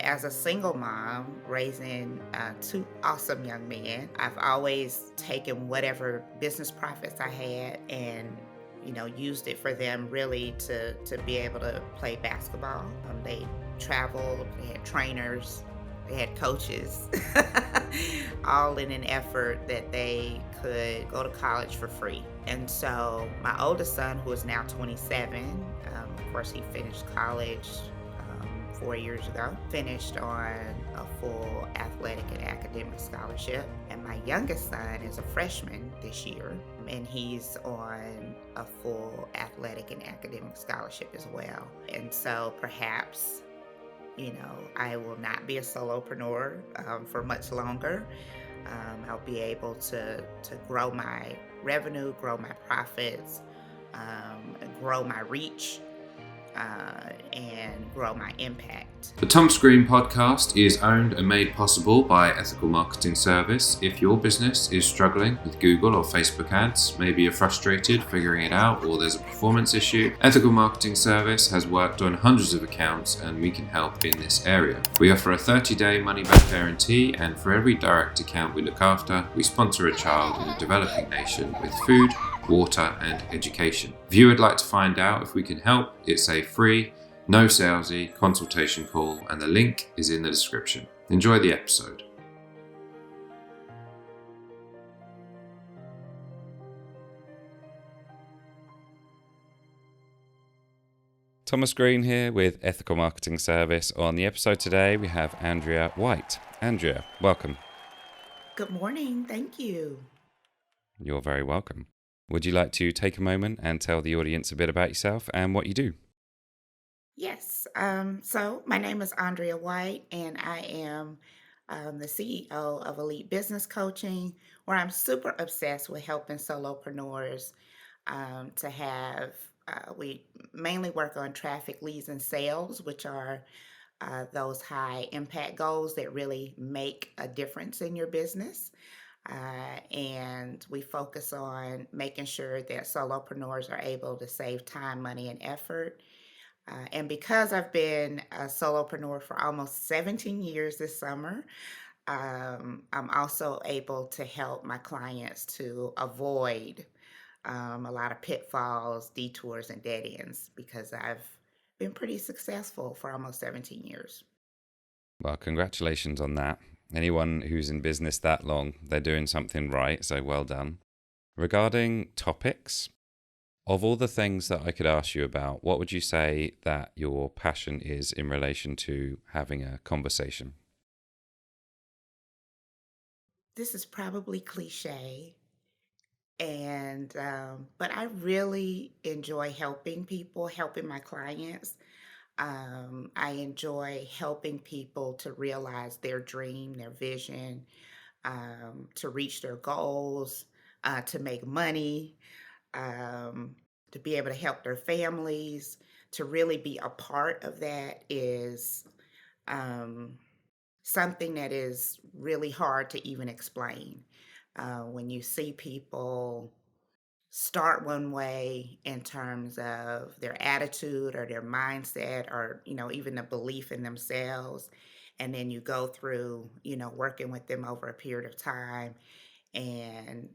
As a single mom raising two awesome young men, I've always taken whatever business profits I had and used it for them really to be able to play basketball. They traveled, they had trainers, they had coaches, all in an effort that they could go to college for free. And so my oldest son, who is now 27, of course, he finished college 4 years ago, finished on a full athletic and academic scholarship. And my youngest son is a freshman this year, and he's on a full athletic and academic scholarship as well. And so perhaps, I will not be a solopreneur for much longer. I'll be able to grow my revenue, grow my profits, grow my reach, and grow my impact. The Tom Screen podcast is owned and made possible by Ethical Marketing Service. If your business is struggling with Google or Facebook ads, maybe you're frustrated figuring it out or there's a performance issue, Ethical Marketing Service has worked on hundreds of accounts and we can help in this area. We offer a 30-day money-back guarantee, and for every direct account we look after, we sponsor a child in a developing nation with food, water and education. If you would like to find out if we can help, it's a free, no salesy consultation call, and the link is in the description. Enjoy the episode. Thomas Green here with Ethical Marketing Service. On the episode today, we have Andrea White. Andrea, welcome. Good morning. Thank you. You're very welcome. Would you like to take a moment and tell the audience a bit about yourself and what you do? Yes. So my name is Andrea White, and I am the CEO of Elite Business Coaching, where I'm super obsessed with helping solopreneurs to have. We mainly work on traffic, leads, and sales, which are those high impact goals that really make a difference in your business. And we focus on making sure that solopreneurs are able to save time, money, and effort. And because I've been a solopreneur for almost 17 years this summer, I'm also able to help my clients to avoid a lot of pitfalls, detours, and dead ends because I've been pretty successful for almost 17 years. Well, congratulations on that. Anyone who's in business that long, they're doing something right, so well done. Regarding topics, of all the things that I could ask you about, what would you say that your passion is in relation to having a conversation? This is probably cliche, and but I really enjoy helping people, helping my clients. I enjoy helping people to realize their dream, their vision, to reach their goals, to make money, um, to be able to help their families. To really be a part of that is um, something that is really hard to even explain. When you see people start one way in terms of their attitude or their mindset or even the belief in themselves, and then you go through working with them over a period of time, and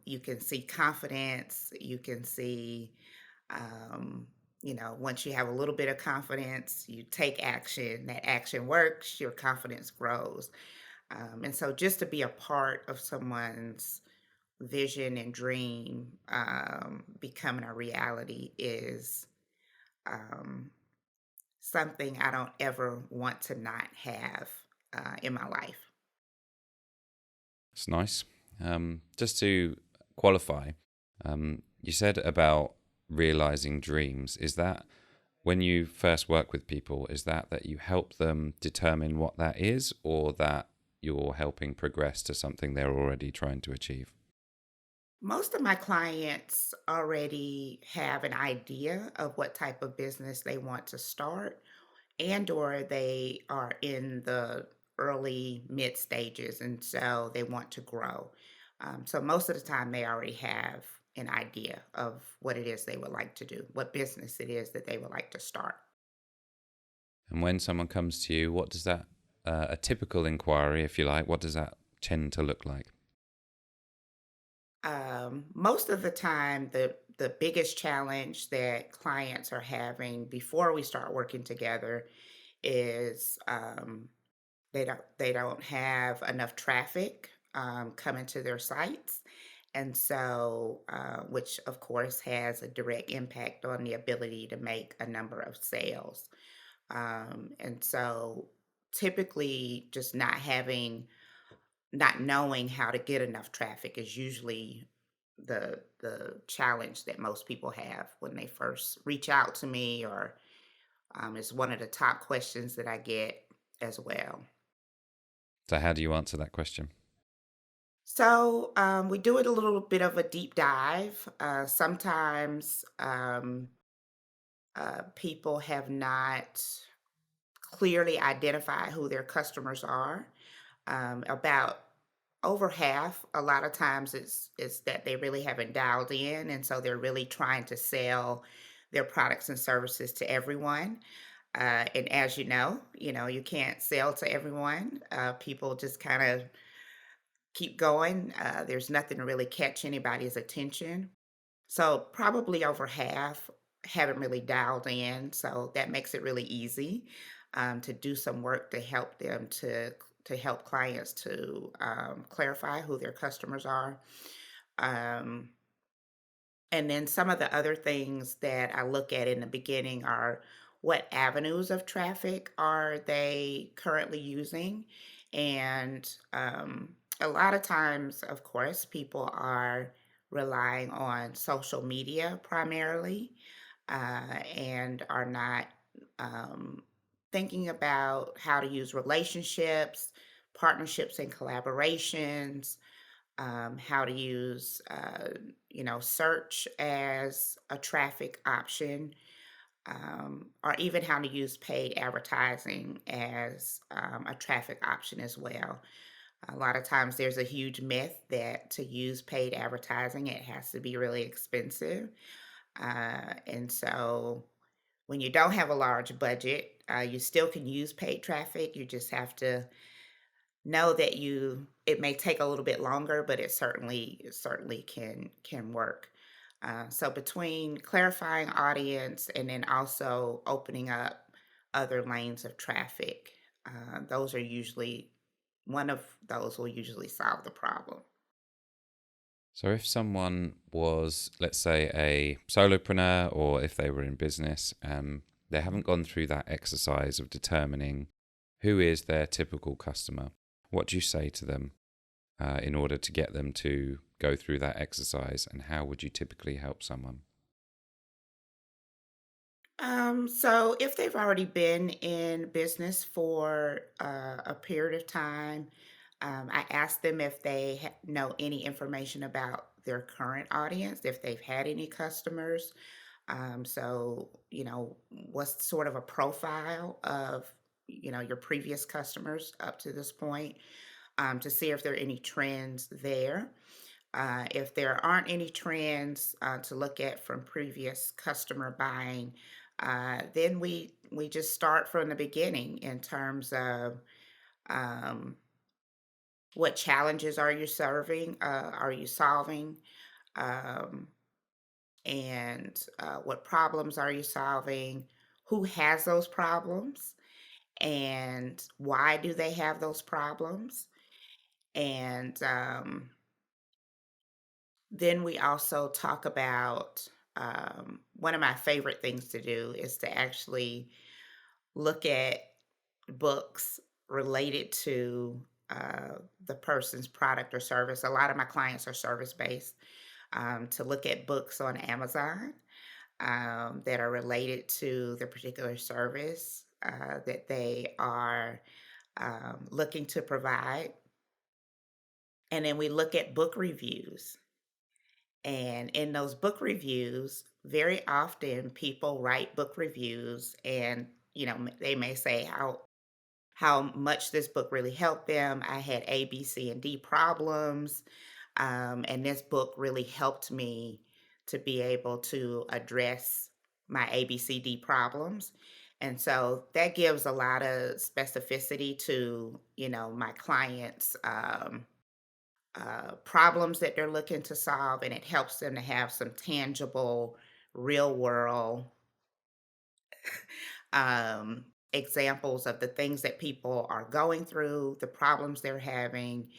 you can see confidence, you can see once you have a little bit of confidence, you take action, that action works, your confidence grows. And so just to be a part of someone's vision and dream becoming a reality is um, something I don't ever want to not have in my life. It's nice. Just to qualify, you said about realizing dreams. Is that when you first work with people, is that you help them determine what that is, or that you're helping progress to something they're already trying to achieve? Most of my clients already have an idea of what type of business they want to start, and or they are in the early mid stages, and so they want to grow. So most of the time they already have an idea of what it is they would like to do, what business it is that they would like to start. And when someone comes to you, what does that, a typical inquiry, if you like, what does that tend to look like? Most of the time, the biggest challenge that clients are having before we start working together is they don't have enough traffic coming to their sites, and so which of course has a direct impact on the ability to make a number of sales. And so typically, just not knowing how to get enough traffic is usually the challenge that most people have when they first reach out to me, or is one of the top questions that I get as well. So, how do you answer that question? So we do it a little bit of a deep dive. Sometimes people have not clearly identified who their customers are. About over half, a lot of times it's that they really haven't dialed in, and so they're really trying to sell their products and services to everyone. And as you know, you can't sell to everyone. People just kind of keep going. There's nothing to really catch anybody's attention. So probably over half haven't really dialed in. So that makes it really easy to do some work to help them to help clients to clarify who their customers are. Um, and then some of the other things that I look at in the beginning are what avenues of traffic are they currently using? And a lot of times, of course, people are relying on social media primarily and are not um, thinking about how to use relationships, partnerships, and collaborations, how to use, search as a traffic option, or even how to use paid advertising as a traffic option as well. A lot of times there's a huge myth that to use paid advertising, it has to be really expensive. And so when you don't have a large budget, you still can use paid traffic. You just have to know that it may take a little bit longer, but it certainly can work. So between clarifying audience and then also opening up other lanes of traffic, those are usually one of those will usually solve the problem. So, if someone was, let's say, a solopreneur, or if they were in business, they haven't gone through that exercise of determining who is their typical customer, what do you say to them in order to get them to go through that exercise? And how would you typically help someone? So if they've already been in business for a period of time, I ask them if they know any information about their current audience, if they've had any customers. So, what's sort of a profile of, your previous customers up to this point, to see if there are any trends there. If there aren't any trends to look at from previous customer buying, then we just start from the beginning in terms of um, what challenges are you serving, are you solving, um, and what problems are you solving? Who has those problems, and why do they have those problems? And then we also talk about one of my favorite things to do is to actually look at books related to the person's product or service. A lot of my clients are service based, to look at books on Amazon that are related to the particular service that they are looking to provide. And then we look at book reviews. And in those book reviews, very often people write book reviews and they may say how much this book really helped them. I had A, B, C, and D problems. And this book really helped me to be able to address my ABCD problems. And so that gives a lot of specificity to, my clients' problems that they're looking to solve, and it helps them to have some tangible, real world examples of the things that people are going through, the problems they're having,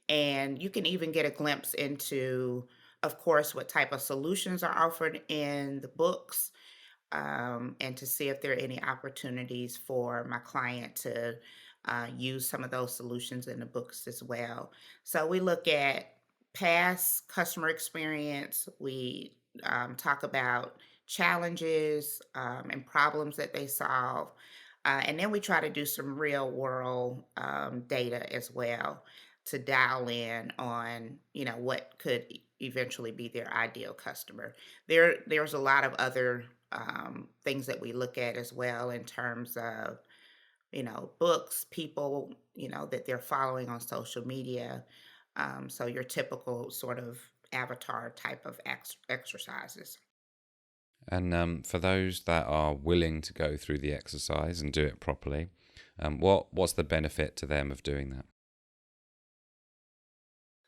and you can even get a glimpse into, of course, what type of solutions are offered in the books, and to see if there are any opportunities for my client to use some of those solutions in the books as well. So we look at past customer experience, we talk about challenges and problems that they solve. And then we try to do some real world data as well to dial in on, what could eventually be their ideal customer. There's a lot of other things that we look at as well in terms of, books, people, that they're following on social media. So your typical sort of avatar type of exercises. And for those that are willing to go through the exercise and do it properly, what's the benefit to them of doing that?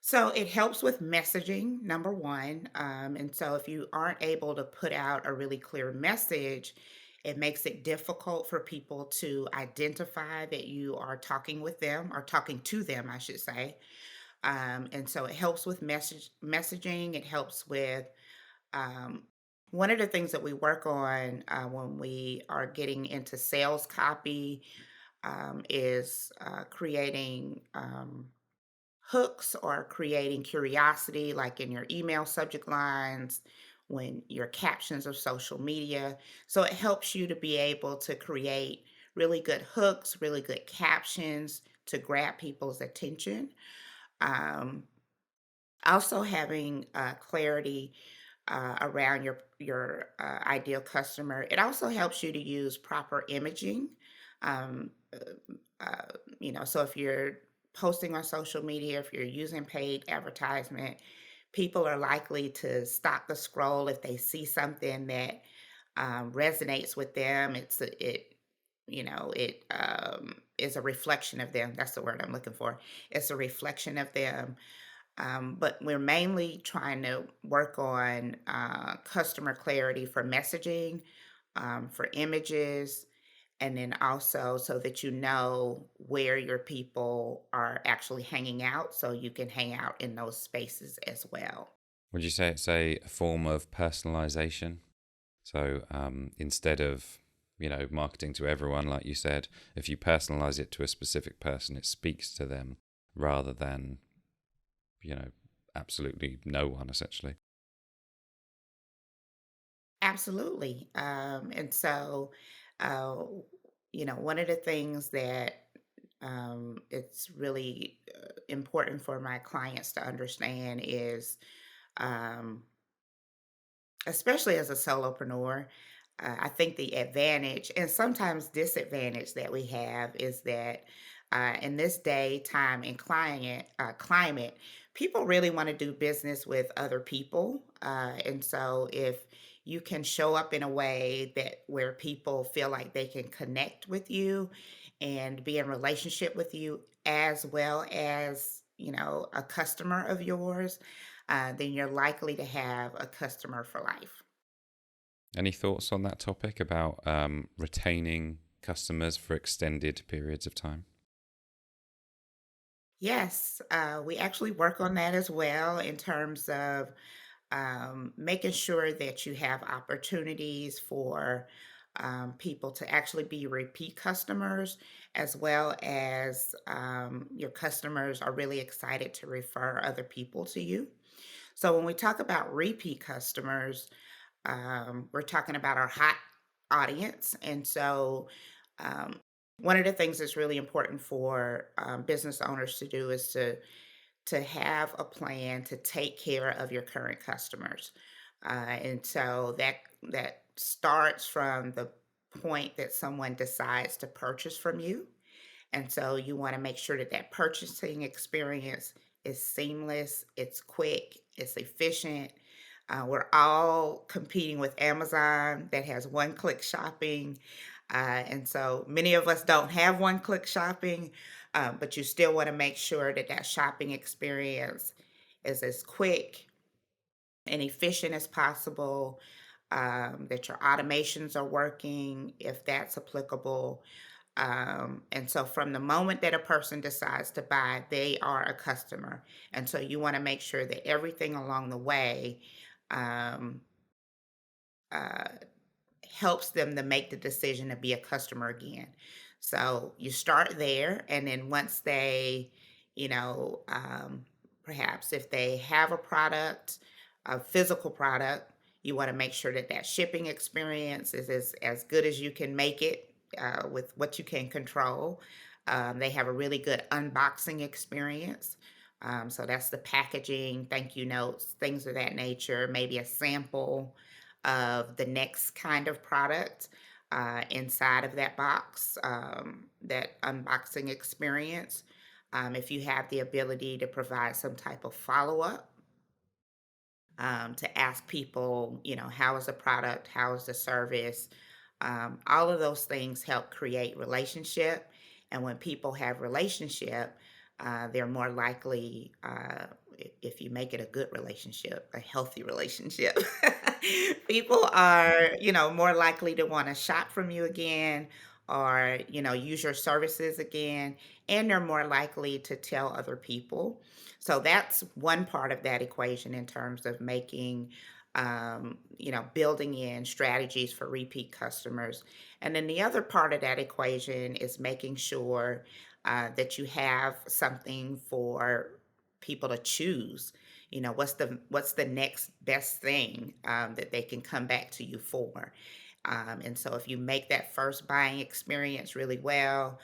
So it helps with messaging, number one. And so if you aren't able to put out a really clear message, it makes it difficult for people to identify that you are talking with them or talking to them, I should say. And so it helps with messaging. It helps with um, one of the things that we work on when we are getting into sales copy is creating. Hooks or creating curiosity, like in your email subject lines, when your captions of social media. So it helps you to be able to create really good hooks, really good captions to grab people's attention. Um, Also having clarity around your ideal customer. It also helps you to use proper imaging. Um, so if you're posting on social media, if you're using paid advertisement, people are likely to stop the scroll if they see something that resonates with them. It is a reflection of them. That's the word I'm looking for. It's a reflection of them. But we're mainly trying to work on customer clarity for messaging, for images, and then also so that you know where your people are actually hanging out so you can hang out in those spaces as well. Would you say it's a form of personalization? So instead of marketing to everyone, like you said, if you personalize it to a specific person, it speaks to them rather than you know absolutely no one essentially. Absolutely. And so, uh, one of the things that it's really important for my clients to understand is, um, especially as a solopreneur, I think the advantage and sometimes disadvantage that we have is that in this day, time, and climate, people really want to do business with other people, and so if you can show up in a way that where people feel like they can connect with you and be in relationship with you as well as a customer of yours, then you're likely to have a customer for life. Any thoughts on that topic about retaining customers for extended periods of time? Yes, we actually work on that as well in terms of making sure that you have opportunities for people to actually be repeat customers, as well as your customers are really excited to refer other people to you. So when we talk about repeat customers, we're talking about our hot audience. And so, um, one of the things that's really important for business owners to do is to have a plan to take care of your current customers, and so that starts from the point that someone decides to purchase from you, and so you want to make sure that that purchasing experience is seamless, it's quick, it's efficient. We're all competing with Amazon that has one click shopping. And so many of us don't have one-click shopping, but you still want to make sure that that shopping experience is as quick and efficient as possible, that your automations are working if that's applicable. And so from the moment that a person decides to buy, they are a customer. And so you want to make sure that everything along the way um, uh, helps them to make the decision to be a customer again. So you start there, and then once they, you know, perhaps if they have a product, a physical product, you want to make sure that that shipping experience is as good as you can make it with what you can control. They have a really good unboxing experience. So that's the packaging, thank you notes, things of that nature, maybe a sample of the next kind of product inside of that box, that unboxing experience. If you have the ability to provide some type of follow up, to ask people, you know, how is the product, how is the service, all of those things help create relationship. And when people have relationship, they're more likely, if you make it a good relationship, a healthy relationship, people are, you know, more likely to want to shop from you again or, you know, use your services again. And they're more likely to tell other people. So that's one part of that equation in terms of making, you know, building in strategies for repeat customers. And then the other part of that equation is making sure that you have something for people to choose. You know, what's the next best thing that they can come back to you for? And so if you make that first buying experience really well,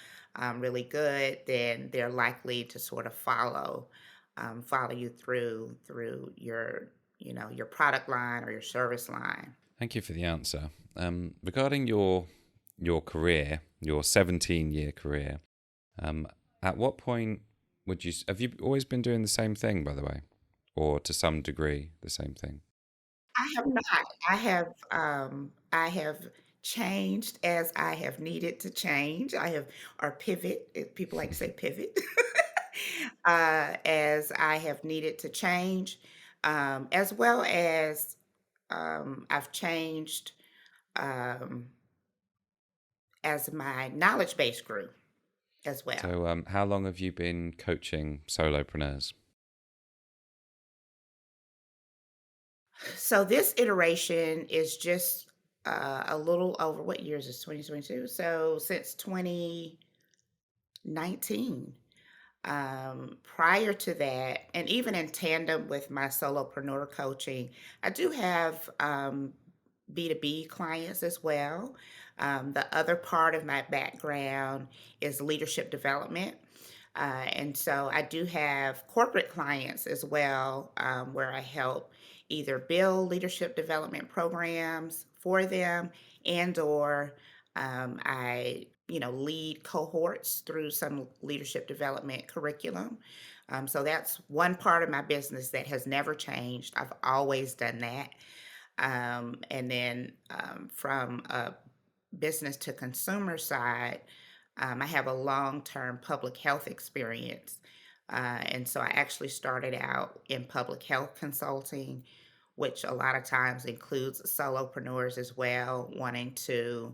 really good, then they're likely to sort of follow you through your, you know, your product line or your service line. Thank you for the answer. Regarding your career, your 17-year career, um, at what point would you have you always been doing the same thing, by the way, or to some degree the same thing? I have not. I have changed as I have needed to change. I have or pivot, if people like to say pivot, as I have needed to change, as well as I've changed um, as my knowledge base grew as well. So, how long have you been coaching solopreneurs? So this iteration is just a little over what years is 2022? So since 2019. Prior to that, and even in tandem with my solopreneur coaching, I do have B2B clients as well. The other part of my background is leadership development. And so I do have corporate clients as well, where I help either build leadership development programs for them and or I, you know, lead cohorts through some leadership development curriculum. So that's one part of my business that has never changed. I've always done that. And then from a business to consumer side, I have a long term public health experience. And so I actually started out in public health consulting, which a lot of times includes solopreneurs as well, wanting to,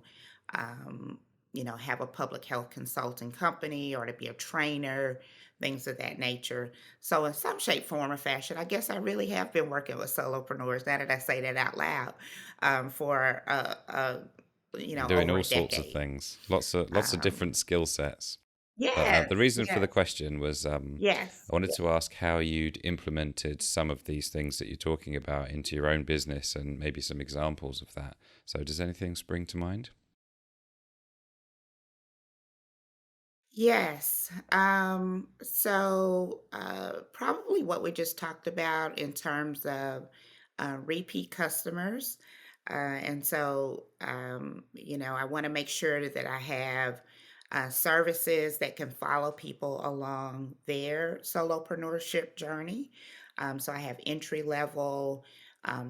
um, you know, have a public health consulting company or to be a trainer, things of that nature. So, in some shape, form, or fashion, I guess I really have been working with solopreneurs. Now that I say that out loud, for you know, Doing over all a sorts of decade. things, lots of Um, different skill sets. But yes, the reason for the yes, question was yes. I wanted to ask how you'd implemented some of these things that you're talking about into your own business and maybe some examples of that. So, does anything spring to mind? Yes. Probably what we just talked about in terms of repeat customers. You know, I want to make sure that I have services that can follow people along their solopreneurship journey. So I have entry level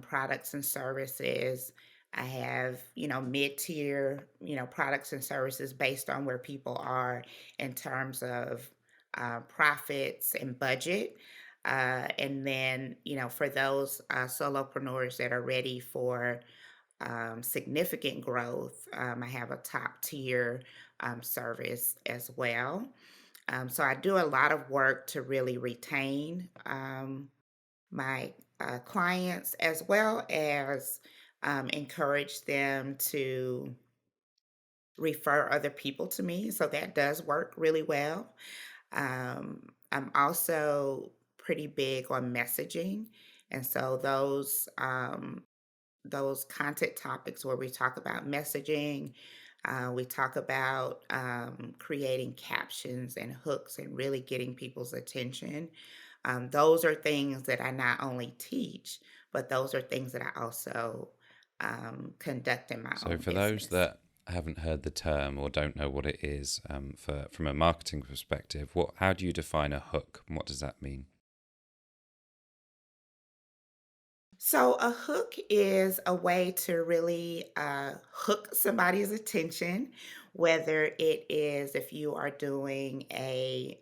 products and services. I have, mid-tier, products and services based on where people are in terms of profits and budget. And then, for those solopreneurs that are ready for significant growth, I have a top tier service as well. So I do a lot of work to really retain my clients as well as encourage them to refer other people to me. So that does work really well. I'm also pretty big on messaging. And so those content topics where we talk about messaging, we talk about creating captions and hooks and really getting people's attention. Those are things that I not only teach, but those are things that I also conduct in my So own for those business. that haven't heard the term or don't know what it is, from a marketing perspective, how do you define a hook? And what does that mean? So, a hook is a way to really hook somebody's attention, whether it is if you are doing a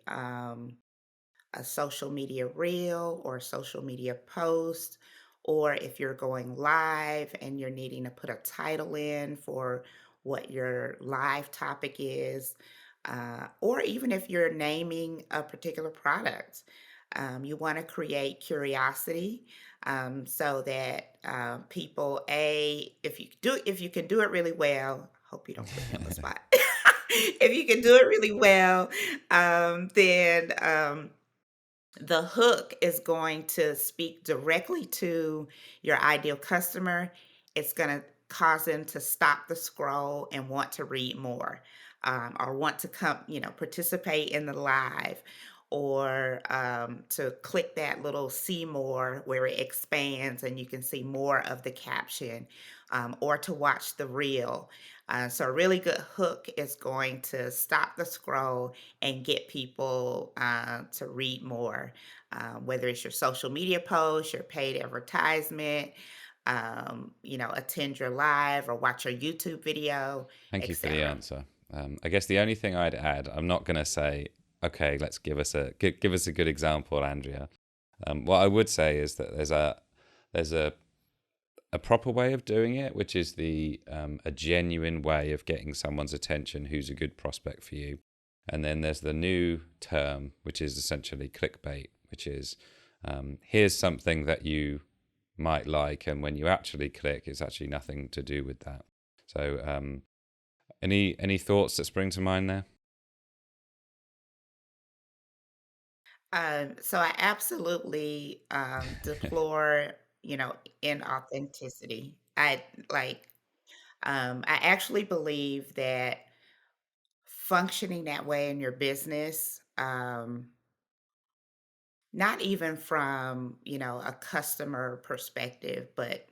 social media reel or social media post, or if you're going live and you're needing to put a title in for what your live topic is, or even if you're naming a particular product. You want to create curiosity so that people, if you can do it really well. Hope you don't put me on the spot. If you can do it really well, then the hook is going to speak directly to your ideal customer. It's going to cause them to stop the scroll and want to read more, or want to come, participate in the live, or to click that little see more where it expands and you can see more of the caption, or to watch the reel. So, a really good hook is going to stop the scroll and get people to read more, whether it's your social media post, your paid advertisement, attend your live or watch your YouTube video, Thank you for the etc. answer. I guess the only thing I'd add, I'm not going to say, okay, let's give us a good example, Andrea. What I would say is that there's a proper way of doing it, which is the a genuine way of getting someone's attention who's a good prospect for you. And then there's the new term, which is essentially clickbait, which is here's something that you might like, and when you actually click, it's actually nothing to do with that. So, any thoughts that spring to mind there? So I absolutely deplore, inauthenticity. I actually believe that functioning that way in your business, not even from, a customer perspective, but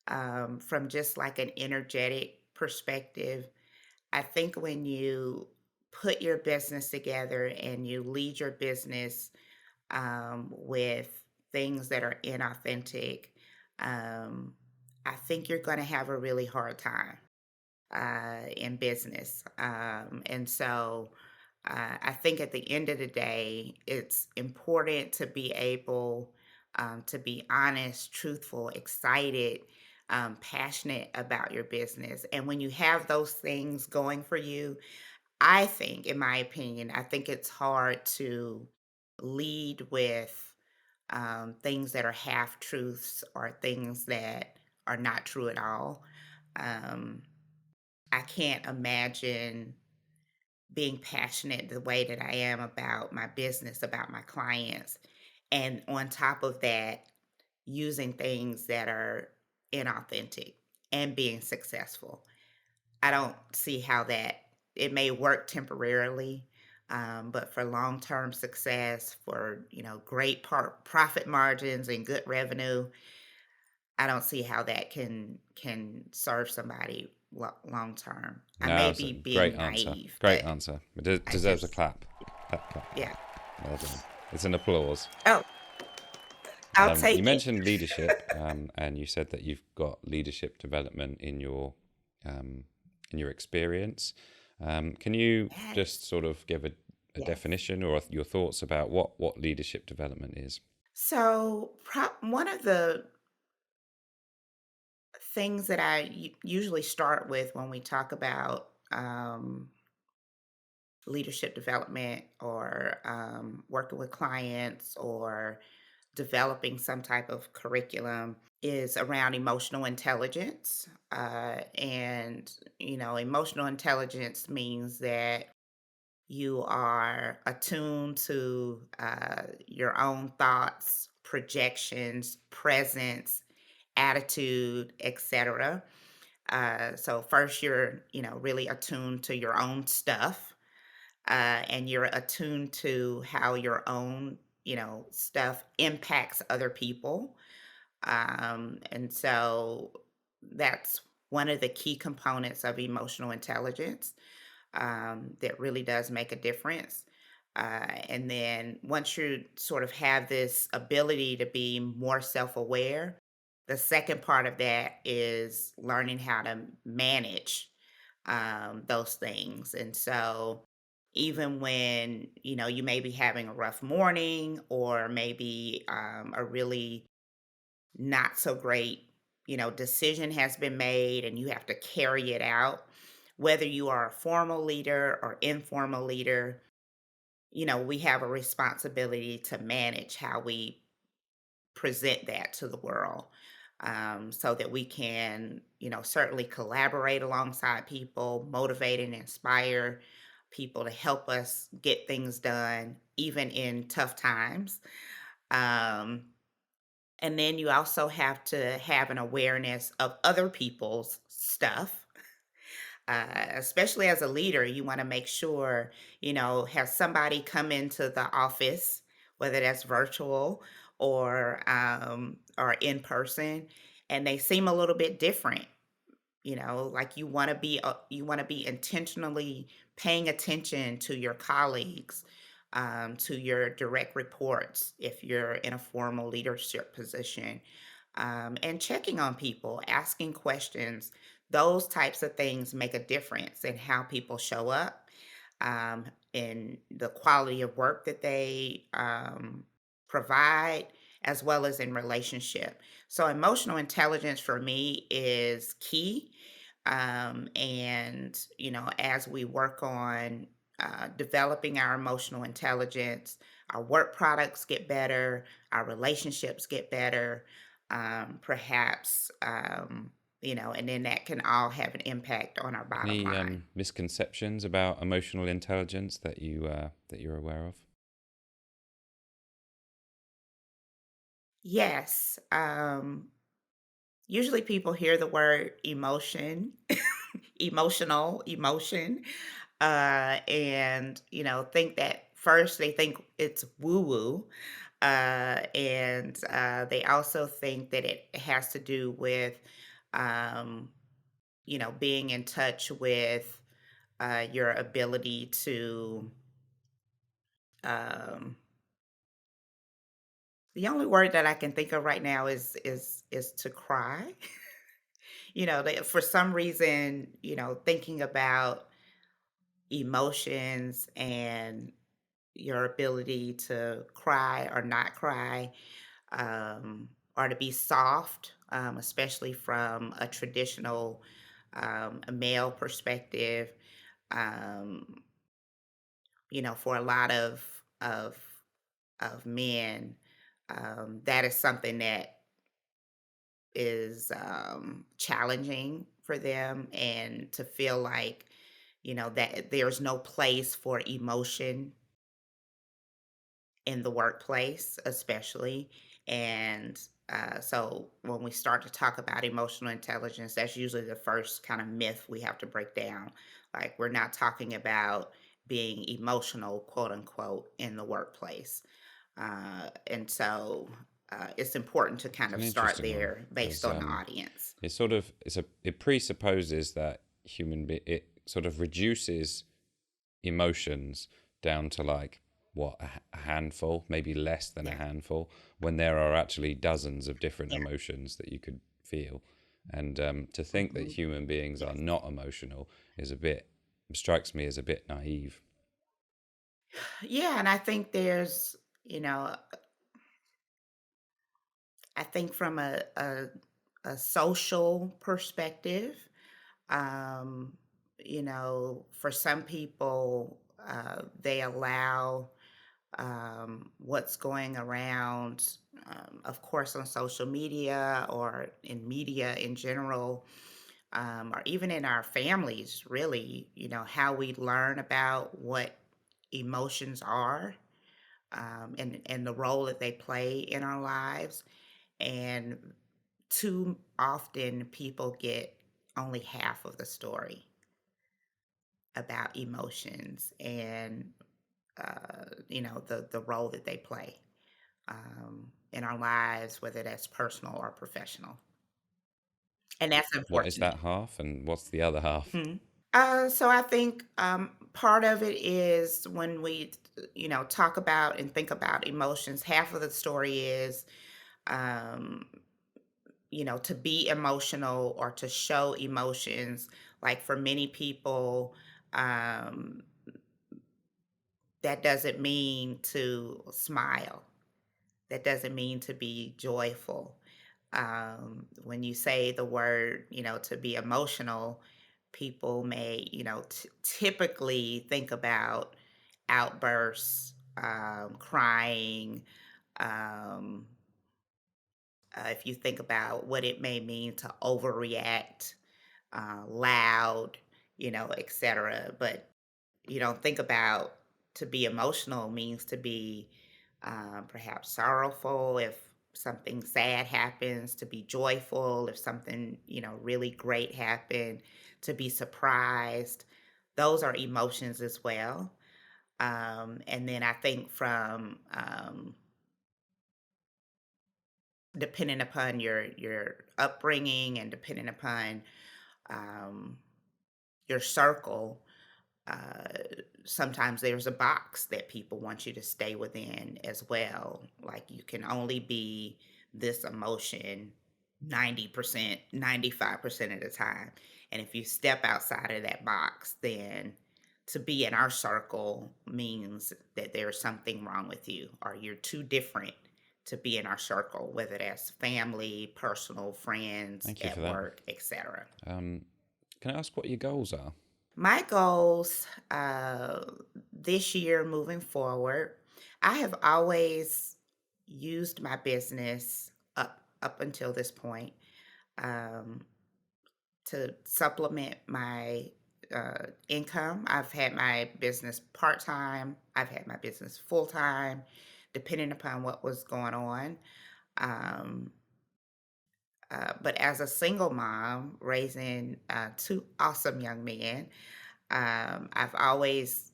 from just like an energetic perspective. I think when you put your business together and you lead your business with things that are inauthentic, um, I think you're going to have a really hard time in business. And so I think at the end of the day, it's important to be able to be honest, truthful, excited, passionate about your business. And when you have those things going for you, I think, in my opinion, I think it's hard to lead with things that are half truths or things that are not true at all. Um, I can't imagine being passionate the way that I am about my business, about my clients, and on top of that, using things that are inauthentic and being successful. I don't see how that it may work temporarily, but for long-term success, for great profit margins and good revenue, I don't see how that can serve somebody long term. I No, may it's a be great being answer. naive, Great but answer. It I deserves a just clap. Clap, clap. yeah. Well done. It's an applause. Oh, I'll You take it. mentioned leadership, and you said that you've got leadership development in your experience. Can you just Yes. sort of give a Yes. definition or your thoughts about what leadership development is? So, one of the things that I usually start with when we talk about leadership development or working with clients or developing some type of curriculum is around emotional intelligence. Emotional intelligence means that you are attuned to your own thoughts, projections, presence, attitude, etc. So first, you're really attuned to your own stuff, and you're attuned to how your own stuff impacts other people. And so that's one of the key components of emotional intelligence that really does make a difference. And then once you sort of have this ability to be more self aware, the second part of that is learning how to manage those things. And so even when you may be having a rough morning or maybe a really not so great decision has been made and you have to carry it out, whether you are a formal leader or informal leader, we have a responsibility to manage how we present that to the world, so that we can, certainly collaborate alongside people, motivate and inspire people to help us get things done, even in tough times. Um, and then you also have to have an awareness of other people's stuff. Especially as a leader, you want to make sure, have somebody come into the office, whether that's virtual or in person, and they seem a little bit different. Like you want to be intentionally paying attention to your colleagues, to your direct reports if you're in a formal leadership position, and checking on people, asking questions. Those types of things make a difference in how people show up, in the quality of work that they provide, as well as in relationship. So, emotional intelligence for me is key. And, as we work on developing our emotional intelligence, our work products get better, our relationships get better, perhaps, and then that can all have an impact on our bottom Any line. misconceptions about emotional intelligence that you're aware of? Yes. Usually people hear the word emotion, emotion, and think that first they think it's woo woo, and they also think that it has to do with, um, being in touch with your ability to. Um, the only word that I can think of right now is to cry. For some reason, thinking about emotions and your ability to cry or not cry, or to be soft, especially from a traditional a male perspective. Um, for a lot of men, that is something that is challenging for them, and to feel like that there's no place for emotion in the workplace, especially. And so when we start to talk about emotional intelligence, that's usually the first kind of myth we have to break down. Like, we're not talking about being emotional, quote unquote, in the workplace. And so it's important to kind It's an of start interesting one there based because on the audience. it presupposes that it sort of reduces emotions down to like a handful, maybe less than a Yeah. handful, when there are actually dozens of different Yeah. emotions that you could feel. And to think that Hmm. human beings are Yes. not emotional is a bit, strikes me as a bit naive. Yeah. And I think there's, you know, I think from a social perspective, um, for some people, they allow what's going around, of course, on social media or in media in general, or even in our families, really, how we learn about what emotions are, and the role that they play in our lives. And too often people get only half of the story about emotions and the role that they play in our lives, whether that's personal or professional, and that's What is unfortunate. that half, and what's the other half? Mhm. So I think part of it is when we, talk about and think about emotions. Half of the story is, um, to be emotional or to show emotions. Like for many people, um, that doesn't mean to smile. That doesn't mean to be joyful. When you say the word, to be emotional, people may, typically think about outbursts, crying. Um, if you think about what it may mean to overreact, loud, etc. But you don't think about to be emotional means to be perhaps sorrowful if something sad happens, to be joyful if something, really great happened, to be surprised. Those are emotions as well. And then I think from depending upon your upbringing and depending upon um, your circle, uh, sometimes there's a box that people want you to stay within as well. Like you can only be this emotion 90%, 95% of the time. And if you step outside of that box, then to be in our circle means that there's something wrong with you or you're too different to be in our circle, whether that's family, personal, friends, Thank you for at that. work, etc. Um, can I ask what your goals are? My goals this year moving forward, I have always used my business up until this point um, to supplement my income. I've had my business part time. I've had my business full time, depending upon what was going on. Um, but as a single mom raising two awesome young men, I've always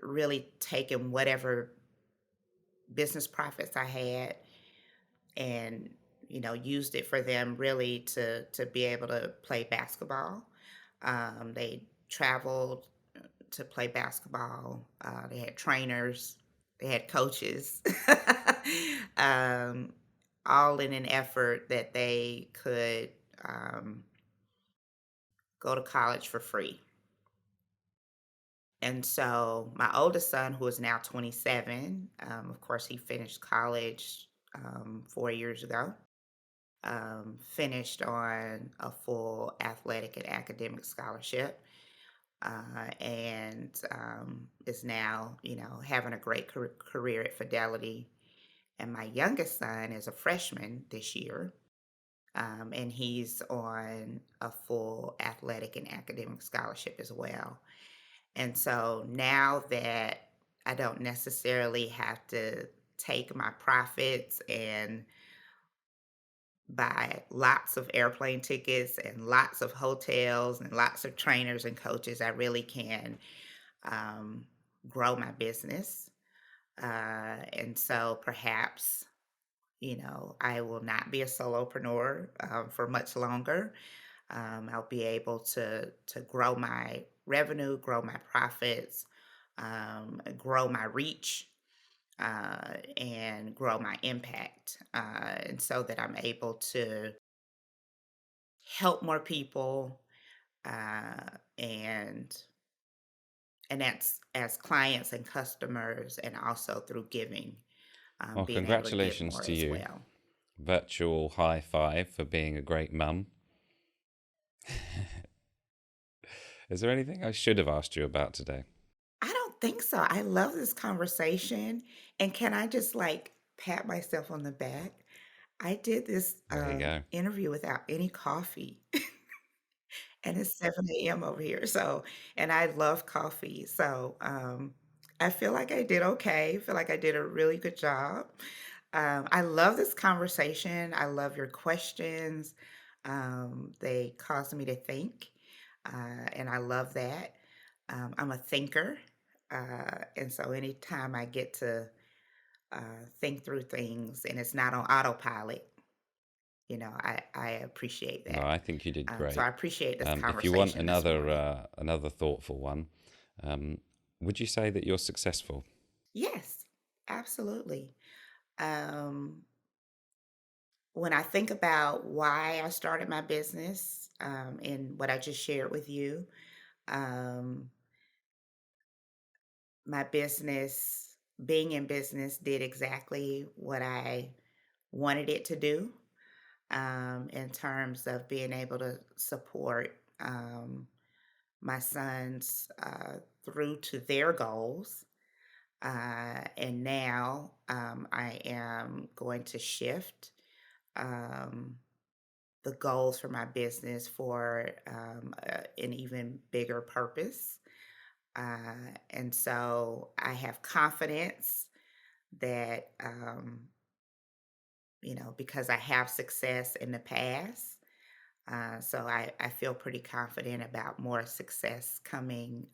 really taken whatever business profits I had and used it for them really to be able to play basketball. They traveled to play basketball. They had trainers, they had coaches, um, all in an effort that they could um, go to college for free. And so my oldest son, who is now 27, of course, he finished college 4 years ago, finished on a full athletic and academic scholarship, and is now, having a great career at Fidelity. And my youngest son is a freshman this year, and he's on a full athletic and academic scholarship as well. And so now that I don't necessarily have to take my profits and buy lots of airplane tickets and lots of hotels and lots of trainers and coaches, I really can um, grow my business. And so perhaps, I will not be a solopreneur for much longer. I'll be able to grow my revenue, grow my profits, grow my reach, and grow my impact, and so that I'm able to help more people, uh, and that's as clients and customers, and also through giving, Well, being able to give congratulations more to as you. well. Virtual high five for being a great mum. Is there anything I should have asked you about today? I don't think so. I love this conversation. And can I just like pat myself on the back? I did this There you go. interview without any coffee. And it's 7 a.m. over here. So, and I love coffee. So, I feel like I did okay. I feel like I did a really good job. I love this conversation. I love your questions. They cause me to think, and I love that. I'm a thinker. And so anytime I get to think through things and it's not on autopilot, I appreciate No, that. I think you did So I great. appreciate this If you want conversation this another morning. another thoughtful one, um, would you say that you're successful? Yes, absolutely. Um, when I think about why I started my business, and what I just shared with you, um, my business, being in business, did exactly what I wanted it to do, in terms of being able to support my sons through to their goals. And now I am going to shift um, the goals for my business for an even bigger purpose. And so I have confidence that, because I have success in the past, so I feel pretty confident about more success coming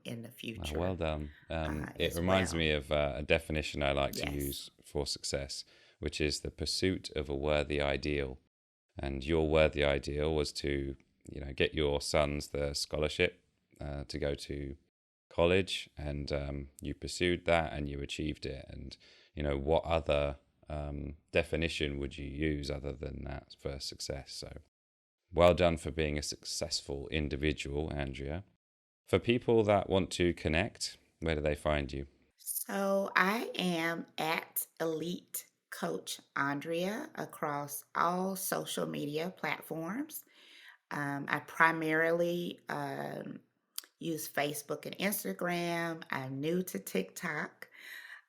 in the Oh, future well done. It as reminds well. me of a definition I like to Yes. use for success, which is the pursuit of a worthy ideal. And your worthy ideal was to, get your sons the scholarship to go to college, and you pursued that and you achieved it. And what other definition would you use other than that for success? So well done for being a successful individual, Andrea. For people that want to connect, where do they find you? So I am at Elite Coach Andrea across all social media platforms. I primarily use Facebook and Instagram. I'm new to TikTok.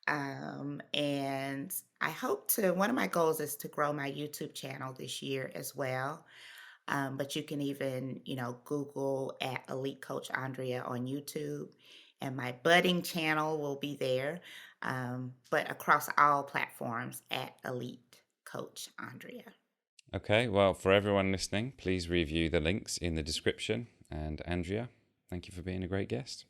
And I hope one of my goals is to grow my YouTube channel this year as well. But you can even, Google at Elite Coach Andrea on YouTube, and my budding channel will be there. But across all platforms at Elite Coach Andrea. Okay, well, for everyone listening, please review the links in the description. And Andrea, thank you for being a great guest.